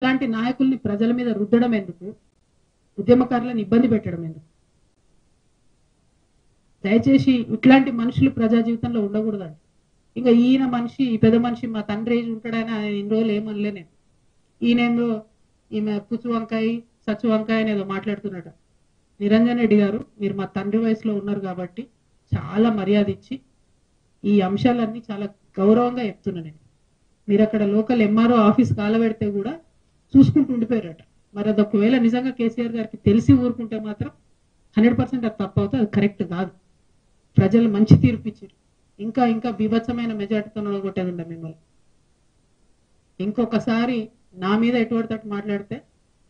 ఇలాంటి నాయకుల్ని ప్రజల మీద రుద్దడం ఎందుకు, ఉద్యమకారులను ఇబ్బంది పెట్టడం ఎందుకు? దయచేసి ఇట్లాంటి మనుషులు ప్రజా జీవితంలో ఉండకూడదండి. ఇంకా ఈయన మనిషి, ఈ పెద్ద మనిషి మా తండ్రి ఏజ్ ఉంటాడని ఆయన ఇన్ని రోజులు ఏమనలే నేను. ఈయనేందో ఈమె పుచ్చు వంకాయ సచ్చు వంకాయ అనేదో మాట్లాడుతున్నాడు. నిరంజన్ రెడ్డి గారు, మీరు మా తండ్రి వయసులో ఉన్నారు కాబట్టి చాలా మర్యాద ఇచ్చి ఈ అంశాలన్నీ చాలా గౌరవంగా చెప్తున్నా నేను. మీరు అక్కడ లోకల్ ఎంఆర్ఓ ఆఫీస్ కాలబెడితే కూడా చూసుకుంటూ ఉండిపోయారట. మరి అది ఒకవేళ నిజంగా కేసీఆర్ గారికి తెలిసి ఊరుకుంటే మాత్రం 100% అది తప్పు అవుతుంది, అది కరెక్ట్ కాదు. ప్రజలు మంచి తీర్పు ఇచ్చారు. ఇంకా ఇంకా బీభత్సమైన మెజార్టీతో కొట్టేది ఉండ మిమ్మల్ని. ఇంకొకసారి నా మీద ఎటువంటి తట్టు మాట్లాడితే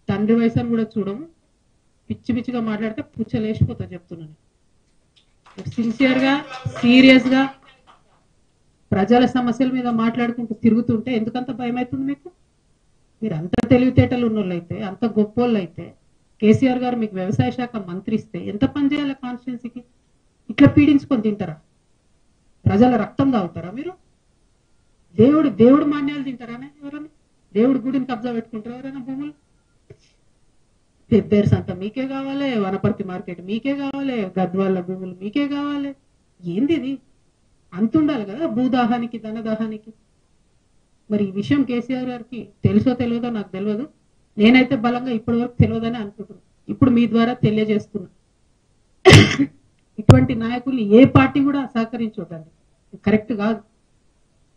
తండ్రి వయసు అని కూడా చూడము, పిచ్చి పిచ్చిగా మాట్లాడితే పుచ్చలేసిపోతా చెప్తున్నాను. సిన్సియర్గా సీరియస్గా ప్రజల సమస్యల మీద మాట్లాడుకుంటూ తిరుగుతుంటే ఎందుకంత భయం అవుతుంది మీకు? మీరు అంత తెలివితేటలు ఉన్నోళ్ళైతే, అంత గొప్పోళ్ళు అయితే, కేసీఆర్ గారు మీకు వ్యవసాయ శాఖ మంత్రి ఇస్తే ఎంత పని చేయాలి కాన్స్టిట్యున్సీకి? ఇట్లా పీడించుకొని తింటారా? ప్రజల రక్తం తాగుతారా మీరు? దేవుడు మాన్యాలు తింటారానే ఎవరైనా? దేవుడి గుడిని కబ్జా పెట్టుకుంటారా ఎవరైనా భూములు? పెబ్బేర్స్ అంతా మీకే కావాలి, వనపర్తి మార్కెట్ మీకే కావాలి, గద్వాళ్ళ భూములు మీకే కావాలి. ఏంది ఇది? అంతుండాలి కదా భూదాహానికి, ధనదాహానికి. మరి ఈ విషయం కేసీఆర్ గారికి తెలుసో తెలియదో నాకు తెలియదు. నేనైతే బలంగా ఇప్పటి వరకు తెలియదని అనుకుంటున్నాను. ఇప్పుడు మీ ద్వారా తెలియజేస్తున్నా, ఇటువంటి నాయకుల్ని ఏ పార్టీ కూడా సహకరించొద్దండి, కరెక్ట్ కాదు.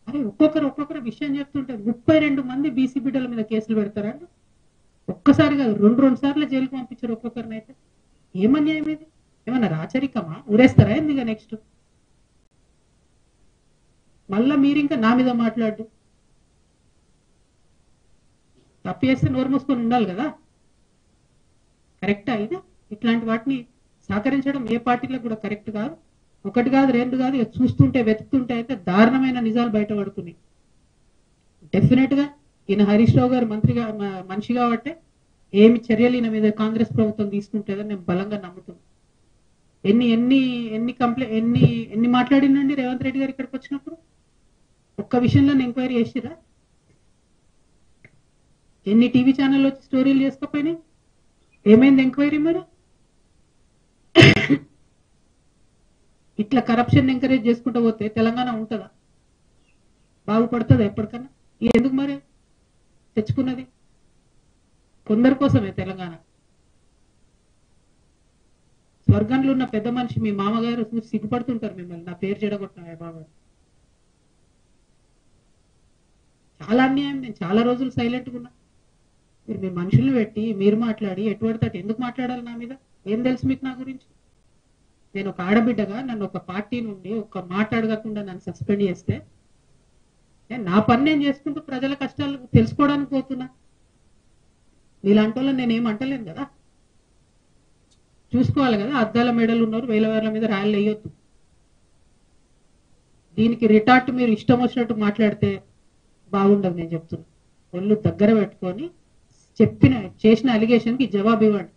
అరే ఒక్కొక్కరు విషయం చెప్తుంటే 32 మంది బీసీ బిడ్డల మీద కేసులు పెడతారండి. ఒక్కసారి కాదు, రెండు సార్లు జైలుకు పంపించారు ఒక్కొక్కరిని. అయితే ఏమన్యాయం ఇది? ఏమన్నా రాచరికమా? ఊరేస్తారా ఎందుకు? నెక్స్ట్ మళ్ళా మీరు ఇంకా నా మీద మాట్లాడు. తప్పు చేస్తే నోరు మూసుకొని ఉండాలి కదా, కరెక్టా ఇది? ఇట్లాంటి వాటిని సహకరించడం ఏ పార్టీలకు కూడా కరెక్ట్ కాదు. ఒకటి కాదు, రెండు కాదు, చూస్తుంటే వెతుకుతుంటే అయితే దారుణమైన నిజాలు బయటపడుతున్నాయి. డెఫినెట్ గా ఈయన హరీష్ రావు గారు మంత్రిగా మనిషి కాబట్టి ఏమి చర్యలు ఈయన మీద కాంగ్రెస్ ప్రభుత్వం తీసుకుంటుందని నేను బలంగా నమ్ముతున్నాను. ఎన్ని మాట్లాడిందండి రేవంత్ రెడ్డి గారు ఇక్కడికి వచ్చినప్పుడు? ఒక్క విషయంలో ఎంక్వైరీ చేసిరా? ఎన్ని టీవీ ఛానల్ వచ్చి స్టోరీలు చేసుకోపోయినాయి? ఏమైంది ఎంక్వైరీ? మరి ఇట్లా కరప్షన్ ఎంకరేజ్ చేసుకుంటూ పోతే తెలంగాణ ఉంటుందా? బాగుపడుతుందా ఎప్పటికన్నా? ఎందుకు మరి తెచ్చుకున్నది? కొందరి కోసమే తెలంగాణ. స్వర్గంలో ఉన్న పెద్ద మనిషి మీ మామగారు సిగ్గుపడుతుంటారు మిమ్మల్ని నా పేరు చెడగొట్టినా బాబా. చాలా అన్యాయం. నేను చాలా రోజులు సైలెంట్గా ఉన్నా. మీరు మీ మనుషుల్ని పెట్టి మీరు మాట్లాడి ఎటువంటి ఎందుకు మాట్లాడాలి నా మీద? ఏం తెలుసు మీకు నా గురించి? నేను ఒక ఆడబిడ్డగా నన్ను ఒక పార్టీ నుండి ఒక మాట అడగకుండా నన్ను సస్పెండ్ చేస్తే నా పని నేను చేసుకుంటూ ప్రజల కష్టాలు తెలుసుకోవడానికి పోతున్నా. మీలాంటి వాళ్ళని నేనేం అంటలేను కదా, చూసుకోవాలి కదా. అద్దాల మెడలు ఉన్నారు, వేల మీద రాయలు వేయొద్దు. దీనికి రిటార్ట్ మీరు ఇష్టం వచ్చినట్టు మాట్లాడితే బాగుండదు. నేను చెప్తున్నా, ఒళ్ళు దగ్గర పెట్టుకొని చేసిన అలిగేషన్కి జవాబు ఇవ్వండి.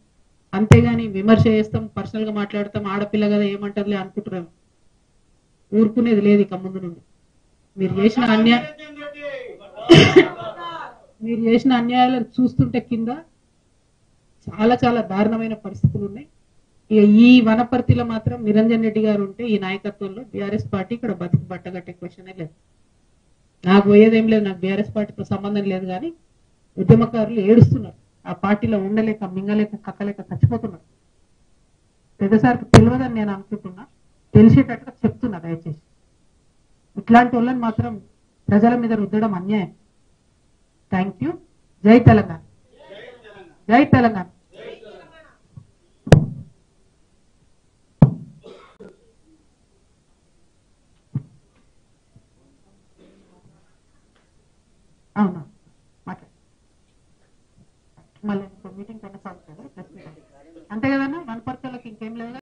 అంతేగాని విమర్శ చేస్తాం, పర్సనల్ గా మాట్లాడతాం, ఆడపిల్ల కదా ఏమంటారులే అనుకుంటున్నాం. ఊరుకునేది లేదు ఇక ముందు నుండి. మీరు చేసిన అన్యాయాలను చూస్తుంటే కింద చాలా చాలా దారుణమైన పరిస్థితులు ఉన్నాయి. ఇక ఈ వనపర్తిలో మాత్రం నిరంజన్ రెడ్డి గారు ఉంటే ఈ నాయకత్వంలో బీఆర్ఎస్ పార్టీ ఇక్కడ బతికి బట్టగట్టే క్వశ్చనే లేదు. నాకు పోయేదేం లేదు, నాకు బీఆర్ఎస్ పార్టీతో సంబంధం లేదు. కానీ ఉద్యమకారులు ఏడుస్తున్నారు, ఆ పార్టీలో ఉండలేక మింగలేక కక్కలేక చచ్చిపోతున్నారు. పెద్దసారికి తెలియదని నేను అనుకుంటున్నా, తెలిసేటట్టుగా చెప్తున్నా. దయచేసి ఇట్లాంటి వాళ్ళని మాత్రం ప్రజల మీద రుద్దడం అన్యాయం. Thank you. జై తెలంగాణ, జై తెలంగాణ. అవునా, మాట్లాడు. మళ్ళీ మీటింగ్ కొనసాగుతుంది.